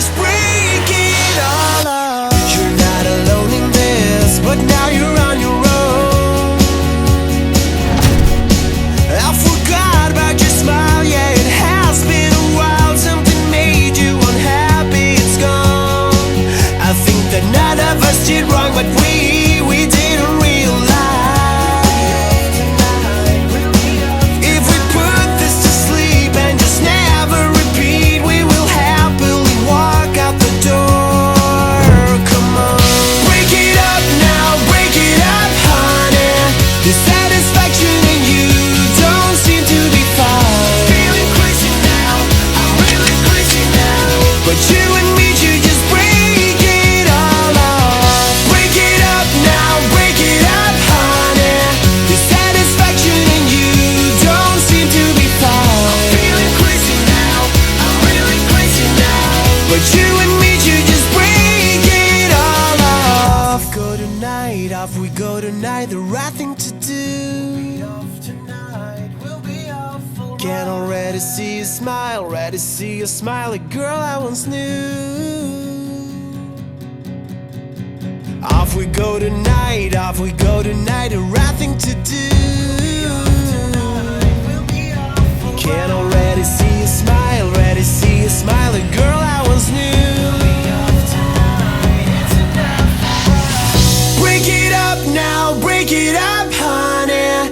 just break it all up. You're not alone in this, but now you're on your own. I forgot about your smile, yeah, it has been a while. Something made you unhappy, it's gone. I think that none of us did wrong, but we didn't realize. If we put this to sleep and just never repeat, we will happily walk out the door. Come on, break it up now, break it up, honey. The satisfaction in you don't seem to be fine. Feeling crazy now, I'm really crazy now. But you and me should just break it all off. Break it up now, break it up, honey. The satisfaction in you don't seem to be fine. I'm feeling crazy now, I'm really crazy now. But you and me should just break it all off. Off we go tonight, the right thing to do. Can already see you smile, ready to see you smile, a girl I once knew. Off we go tonight, the right thing to do. Can already see you smile, ready to see you smile, a girl I once knew. Break it up now, break it up, honey.